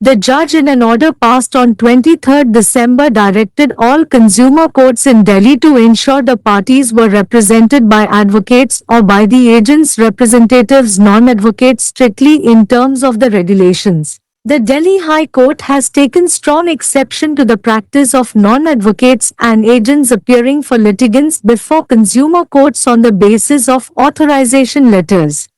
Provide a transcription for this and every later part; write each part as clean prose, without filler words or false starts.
The judge, in an order passed on 23 December, directed all consumer courts in Delhi to ensure the parties were represented by advocates or by the agents' representatives, non-advocates, strictly in terms of the regulations. The Delhi High Court has taken strong exception to the practice of non-advocates and agents appearing for litigants before consumer courts on the basis of authorization letters.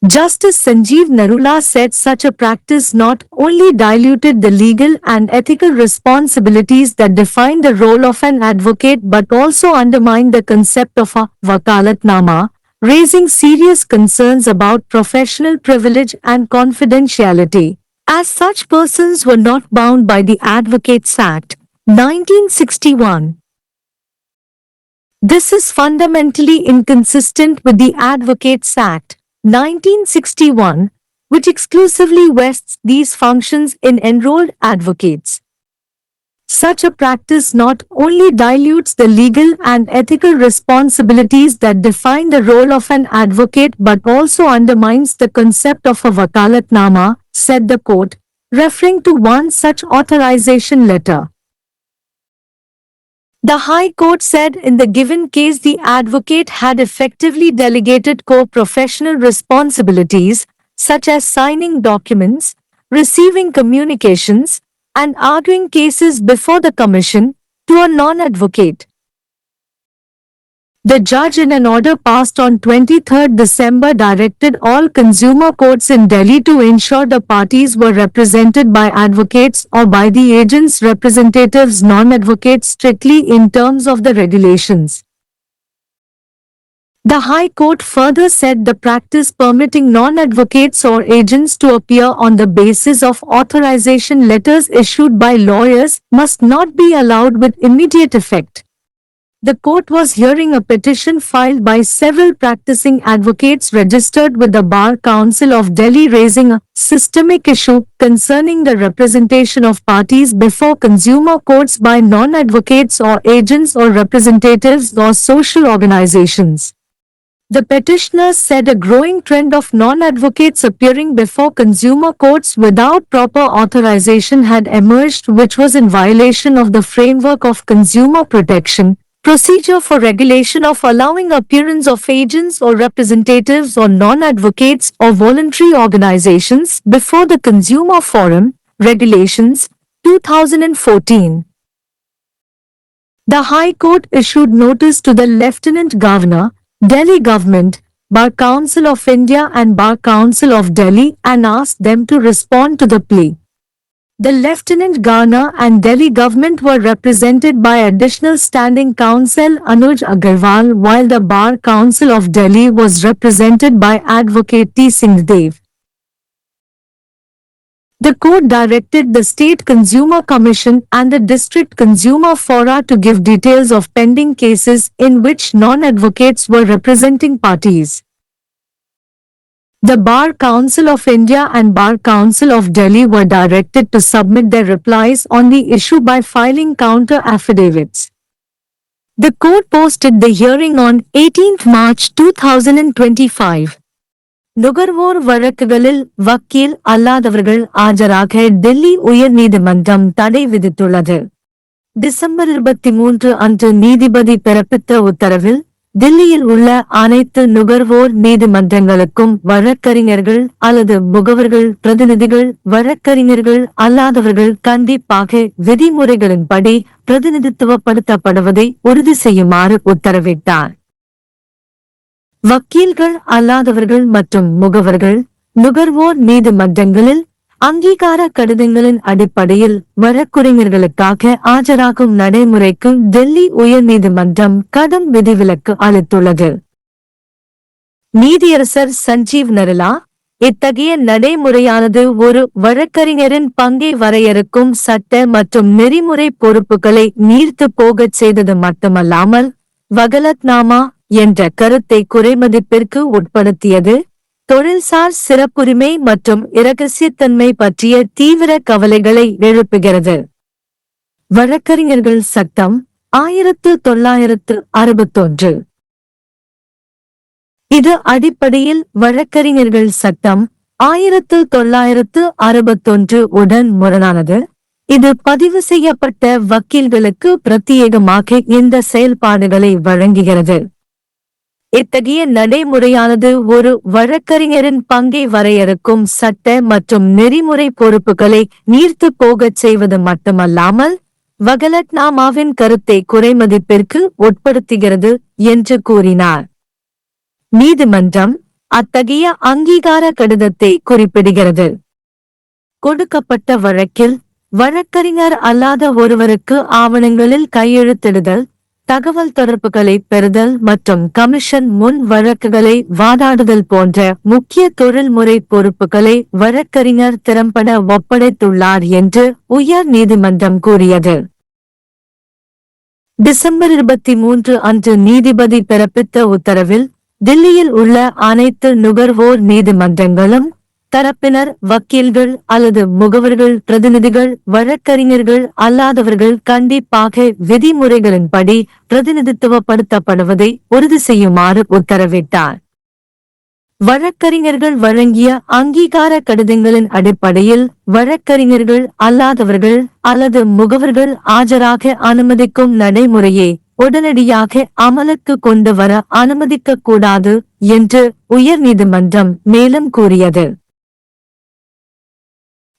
Justice Sanjeev Narula said such a practice not only diluted the legal and ethical responsibilities that define the role of an advocate but also undermined the concept of a wakalatnama, raising serious concerns about professional privilege and confidentiality, as such persons were not bound by the Advocates Act, 1961. This is fundamentally inconsistent with the Advocates Act, 1961, which exclusively vests these functions in enrolled advocates. Such a practice not only dilutes the legal and ethical responsibilities that define the role of an advocate but also undermines the concept of a wakalatnama, said the court, referring to one such authorization letter. The High Court said in the given case the advocate had effectively delegated core professional responsibilities, such as signing documents, receiving communications, and arguing cases before the Commission, to a non-advocate. The judge, in an order passed on 23 December, directed all consumer courts in Delhi to ensure the parties were represented by advocates or by the agents' representatives, non-advocates, strictly in terms of the regulations. The High Court further said the practice permitting non-advocates or agents to appear on the basis of authorization letters issued by lawyers must not be allowed with immediate effect. The court was hearing a petition filed by several practicing advocates registered with the Bar Council of Delhi raising a systemic issue concerning the representation of parties before consumer courts by non-advocates or agents or representatives or social organizations. The petitioners said a growing trend of non-advocates appearing before consumer courts without proper authorization had emerged, which was in violation of the framework of consumer protection procedure for regulation of allowing appearance of agents or representatives or non-advocates or voluntary organizations before the Consumer Forum, Regulations, 2014. The High Court issued notice to the Lieutenant Governor, Delhi Government, Bar Council of India and Bar Council of Delhi and asked them to respond to the plea. The Lieutenant Governor and Delhi government were represented by Additional Standing Counsel Anuj Agarwal, while the Bar Council of Delhi was represented by Advocate T. Singhdev. The court directed the State Consumer Commission and the District Consumer Fora to give details of pending cases in which non-advocates were representing parties. The Bar Council of India and Bar Council of Delhi were directed to submit their replies on the issue by filing counter affidavits. The court posted the hearing on 18 March 2025. நுகர்வோர் வழக்குகளில் வக்கீல் அல்லாதவர்கள் ஆஜராக டெல்லி உயர்நீதிமன்றம் தடை விதித்துள்ளது. December 23 அன்று நீதிபதி பிறப்பித்த உத்தரவில் தில்லியில் உள்ள அனைத்து நுகர்வோர் நீதிமன்றங்களுக்கும் வழக்கறிஞர்கள் அல்லது முகவர்கள் பிரதிநிதிகள் வழக்கறிஞர்கள் அல்லாதவர்கள் கண்டிப்பாக விதிமுறைகளின்படி பிரதிநிதித்துவப்படுத்தப்படுவதை உறுதி செய்யுமாறு உத்தரவிட்டார். வக்கீல்கள் அல்லாதவர்கள் மற்றும் முகவர்கள் நுகர்வோர் நீதிமன்றங்களில் அங்கீகார கடிதங்களின் அடிப்படையில் வழக்குரைஞர்களுக்காக ஆஜராகும் நடைமுறைக்கு டெல்லி உயர்நீதிமன்றம் கடும் விதிவிலக்கு அளித்துள்ளது. நீதியரசர் சஞ்சீவ் நருலா, இத்தகைய நடைமுறையானது ஒரு வழக்கறிஞரின் பங்கை வரையறுக்கும் சட்ட மற்றும் நெறிமுறை பொறுப்புகளை நீர்த்து போகச் செய்தது மட்டுமல்லாமல் வகலத்நாமா என்ற கருத்தை குறைமதிப்பிற்கு உட்படுத்தியது, தொழில்சார் சிறப்புரிமை மற்றும் இரகசியத்தன்மை பற்றிய தீவிர கவலைகளை எழுப்புகிறது. வழக்கறிஞர்கள் சட்டம் 1961. இது அடிப்படையில் வழக்கறிஞர்கள் சட்டம் 1961 உடன் முரணானது. இது பதிவு செய்யப்பட்ட வக்கீல்களுக்கு பிரத்யேகமாக இந்த செயல்பாடுகளை வழங்குகிறது. இத்தகைய நடைமுறையானது ஒரு வழக்கறிஞரின் பங்கை வரையறுக்கும் சட்ட மற்றும் நெறிமுறை பொறுப்புகளை நீர்த்துப் போகச் செய்வது மட்டுமல்லாமல் வகலட்நாமாவின் கருத்தை குறைமதிப்பிற்கு உட்படுத்துகிறது என்று கூறினார். நீதிமன்றம் அத்தகைய அங்கீகார கடிதத்தை குறிப்பிடுகிறது. கொடுக்கப்பட்ட வழக்கில் வழக்கறிஞர் அல்லாத ஒருவருக்கு ஆவணங்களில் கையெழுத்திடுதல், தகவல் தொடர்புகளை பெறுதல் மற்றும் கமிஷன் முன் வழக்குகளை வாதாடுதல் போன்ற முக்கிய தொழில்முறை பொறுப்புகளை வழக்கறிஞர் திறம்பட ஒப்படைத்துள்ளார் என்று உயர் நீதிமன்றம் கூறியது. டிசம்பர் 23 அன்று நீதிபதி பிறப்பித்த உத்தரவில் தில்லியில் உள்ள அனைத்து நுகர்வோர் நீதிமன்றங்களும் தரப்பினர் வக்கீல்கள் அல்லது முகவர்கள் பிரதிநிதிகள் வழக்கறிஞர்கள் அல்லாதவர்கள் கண்டிப்பாக விதிமுறைகளின்படி பிரதிநிதித்துவப்படுத்தப்படுவதை உறுதி செய்யுமாறு உத்தரவிட்டார். வழக்கறிஞர்கள் வழங்கிய அங்கீகார கடிதங்களின் அடிப்படையில் வழக்கறிஞர்கள் அல்லாதவர்கள் அல்லது முகவர்கள் ஆஜராக அனுமதிக்கும் நடைமுறையை உடனடியாக அமலுக்கு கொண்டு வர அனுமதிக்கக் கூடாது என்று உயர்நீதிமன்றம் மேலும் கூறியது.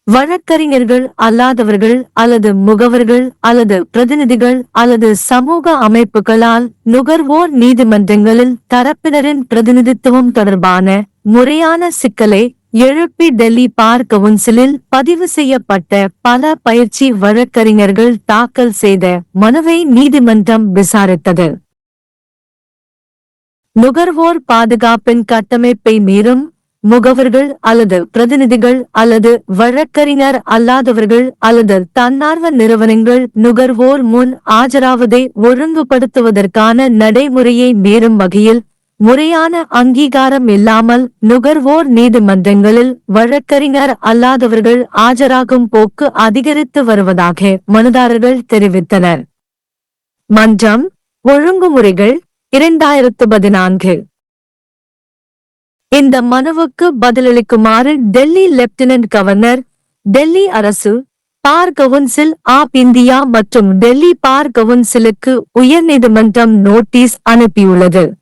வழக்கறிஞர்கள் அல்லாதவர்கள் அல்லது முகவர்கள் அல்லது பிரதிநிதிகள் அல்லது சமூக அமைப்புகளால் நுகர்வோர் நீதிமன்றங்களில் தரப்பினரின் பிரதிநிதித்துவம் தொடர்பான முறையான சிக்கலை எழுப்பி டெல்லி பார் கவுன்சிலில் பதிவு செய்யப்பட்ட பல பயிற்சி வழக்கறிஞர்கள் தாக்கல் செய்த மனுவை நீதிமன்றம் விசாரித்தது. நுகர்வோர் பாதுகாப்பின் கட்டமைப்பை மீறும் முகவர்கள் அல்லது பிரதிநிதிகள் அல்லது வழக்கறிஞர் அல்லாதவர்கள் அல்லது தன்னார்வ நிறுவனங்கள் நுகர்வோர் முன் ஆஜராவதை ஒழுங்குபடுத்துவதற்கான நடைமுறையை மீறும் வகையில் முறையான அங்கீகாரம் இல்லாமல் நுகர்வோர் நீதிமன்றங்களில் வழக்கறிஞர் அல்லாதவர்கள் ஆஜராகும் போக்கு அதிகரித்து வருவதாக மனுதாரர்கள் தெரிவித்தனர். மன்றம் ஒழுங்குமுறைகள் 2014. இந்த மனுவுக்கு பதிலளிக்குமாறு டெல்லி லெப்டினன்ட் கவர்னர், டெல்லி அரசு, பார் கவுன்சில் ஆப் இந்தியா மற்றும் டெல்லி பார் கவுன்சிலுக்கு உயர்நீதிமன்றம் நோட்டீஸ் அனுப்பியுள்ளது.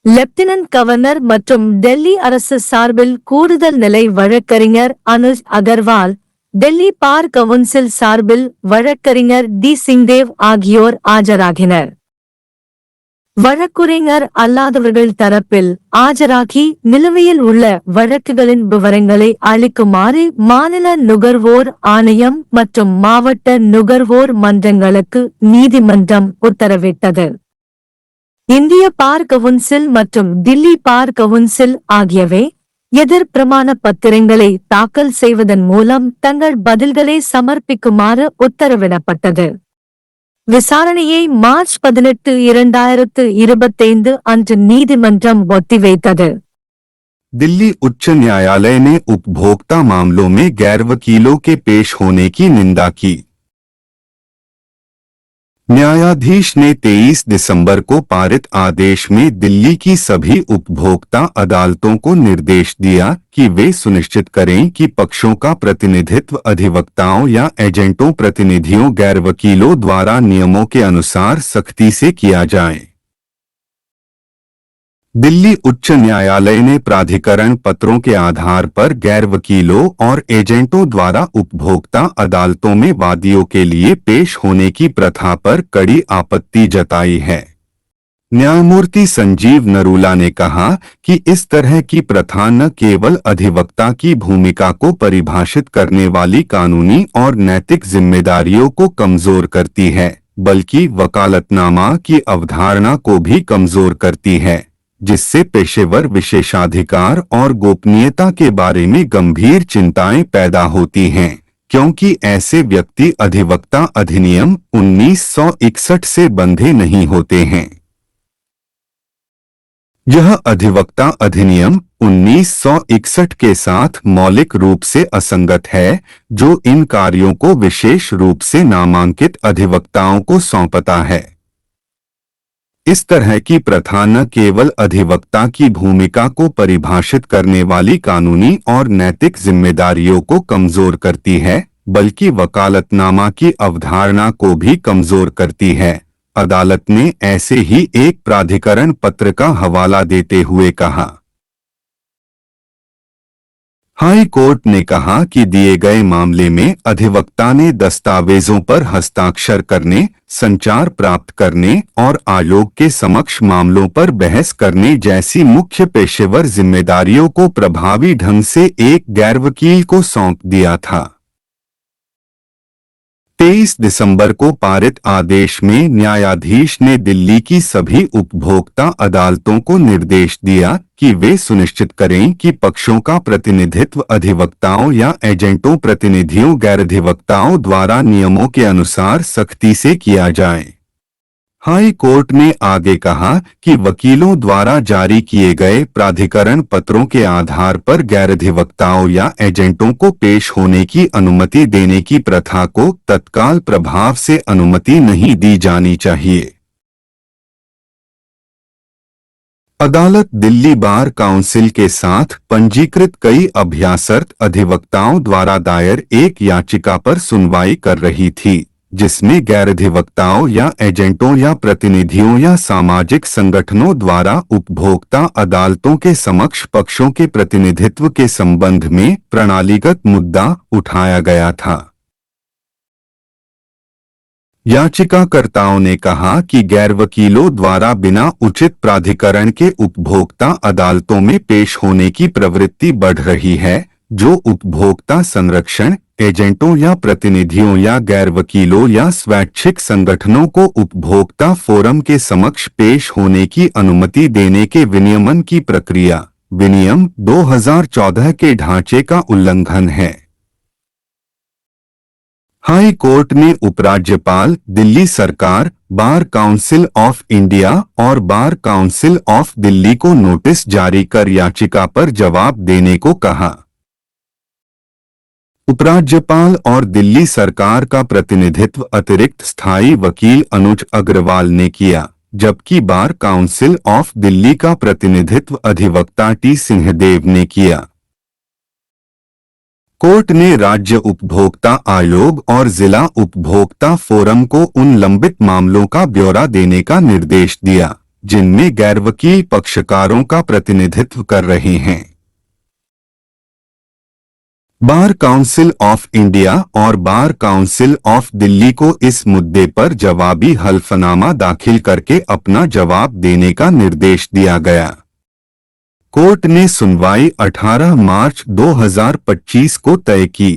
லெப்டினன்ட் கவர்னர் மற்றும் டெல்லி அரசு சார்பில் கூடுதல் நிலை வழக்கறிஞர் அனுஜ் அகர்வால், டெல்லி பார் கவுன்சில் சார்பில் வழக்கறிஞர் டி சிங்தேவ் ஆகியோர் ஆஜராகினர். வழக்குரைஞர் அல்லாதவர்கள் தரப்பில் ஆஜராகி நிலுவையில் உள்ள வழக்குகளின் விவரங்களை அளிக்குமாறு மாநில நுகர்வோர் ஆணையம் மற்றும் மாவட்ட நுகர்வோர் மன்றங்களுக்கு நீதிமன்றம் உத்தரவிட்டது. இந்திய பார் கவுன்சில் மற்றும் தில்லி பார் கவுன்சில் ஆகியவை எதிர் பிரமாண பத்திரங்களை தாக்கல் செய்வதன் மூலம் தங்கள் பதில்களை சமர்ப்பிக்குமாறு உத்தரவிடப்பட்டது. விசாரணையை மார்ச் 18, 2025 அன்று நீதிமன்றம் ஒத்திவைத்தது. दिल्ली उच्च न्यायालय ने उपभोक्ता मामलों में गैर वकीलों के पेश होने की निंदा की। न्यायाधीश ने 23 दिसंबर को पारित आदेश में दिल्ली की सभी उपभोक्ता अदालतों को निर्देश दिया कि वे सुनिश्चित करें कि पक्षों का प्रतिनिधित्व अधिवक्ताओं या एजेंटों प्रतिनिधियों गैर वकीलों द्वारा नियमों के अनुसार सख्ती से किया जाए। दिल्ली उच्च न्यायालय ने प्राधिकरण पत्रों के आधार पर गैर वकीलों और एजेंटों द्वारा उपभोक्ता अदालतों में वादियों के लिए पेश होने की प्रथा पर कड़ी आपत्ति जताई है। न्यायमूर्ति संजीव नरूला ने कहा कि इस तरह की प्रथा न केवल अधिवक्ता की भूमिका को परिभाषित करने वाली कानूनी और नैतिक जिम्मेदारियों को कमजोर करती है, बल्कि वकालतनामा की अवधारणा को भी कमजोर करती है, जिससे पेशेवर विशेषाधिकार और गोपनीयता के बारे में गंभीर चिंताएं पैदा होती हैं, क्योंकि ऐसे व्यक्ति अधिवक्ता अधिनियम 1961 से बंधे नहीं होते हैं। यह अधिवक्ता अधिनियम 1961 के साथ मौलिक रूप से असंगत है, जो इन कार्यों को विशेष रूप से नामांकित अधिवक्ताओं को सौंपता है। इस तरह की प्रथा न केवल अधिवक्ता की भूमिका को परिभाषित करने वाली कानूनी और नैतिक जिम्मेदारियों को कमजोर करती है, बल्कि वकालतनामा की अवधारणा को भी कमजोर करती है। अदालत ने ऐसे ही एक प्राधिकरण पत्र का हवाला देते हुए कहा, हाई कोर्ट ने कहा कि दिए गए मामले में अधिवक्ता ने दस्तावेजों पर हस्ताक्षर करने, संचार प्राप्त करने और आयोग के समक्ष मामलों पर बहस करने जैसी मुख्य पेशेवर जिम्मेदारियों को प्रभावी ढंग से एक गैरवकील को सौंप दिया था। 23 दिसंबर को पारित आदेश में न्यायाधीश ने दिल्ली की सभी उपभोक्ता अदालतों को निर्देश दिया कि वे सुनिश्चित करें कि पक्षों का प्रतिनिधित्व अधिवक्ताओं या एजेंटों प्रतिनिधियों गैराधिवक्ताओं द्वारा नियमों के अनुसार सख्ती से किया जाए। हाई कोर्ट ने आगे कहा कि वकीलों द्वारा जारी किए गए प्राधिकरण पत्रों के आधार पर गैराधिवक्ताओं या एजेंटों को पेश होने की अनुमति देने की प्रथा को तत्काल प्रभाव से अनुमति नहीं दी जानी चाहिए। अदालत दिल्ली बार काउंसिल के साथ पंजीकृत कई अभ्यासरत अधिवक्ताओं द्वारा दायर एक याचिका पर सुनवाई कर रही थी, जिसमें गैराधिवक्ताओं या एजेंटों या प्रतिनिधियों या सामाजिक संगठनों द्वारा उपभोक्ता अदालतों के समक्ष पक्षों के प्रतिनिधित्व के संबंध में प्रणालीगत मुद्दा उठाया गया था। याचिकाकर्ताओं ने कहा कि गैरवकीलों द्वारा बिना उचित प्राधिकरण के उपभोक्ता अदालतों में पेश होने की प्रवृत्ति बढ़ रही है, जो उपभोक्ता संरक्षण एजेंटों या प्रतिनिधियों या गैरवकीलों या स्वैच्छिक संगठनों को उपभोक्ता फोरम के समक्ष पेश होने की अनुमति देने के विनियमन की प्रक्रिया विनियम 2014 के ढांचे का उल्लंघन है। हाई कोर्ट ने उपराज्यपाल, दिल्ली सरकार, बार काउंसिल ऑफ इंडिया और बार काउंसिल ऑफ दिल्ली को नोटिस जारी कर याचिका पर जवाब देने को कहा। उपराज्यपाल और दिल्ली सरकार का प्रतिनिधित्व अतिरिक्त स्थायी वकील अनुज अग्रवाल ने किया, जबकि बार काउंसिल ऑफ दिल्ली का प्रतिनिधित्व अधिवक्ता टी सिंहदेव ने किया। कोर्ट ने राज्य उपभोक्ता आयोग और जिला उपभोक्ता फोरम को उन लंबित मामलों का ब्यौरा देने का निर्देश दिया, जिनमें गैरवकील पक्षकारों का प्रतिनिधित्व कर रहे हैं। बार काउंसिल ऑफ इंडिया और बार काउंसिल ऑफ दिल्ली को इस मुद्दे पर जवाबी हल्फनामा दाखिल करके अपना जवाब देने का निर्देश दिया गया। कोर्ट ने सुनवाई 18 मार्च 2025 को तय की।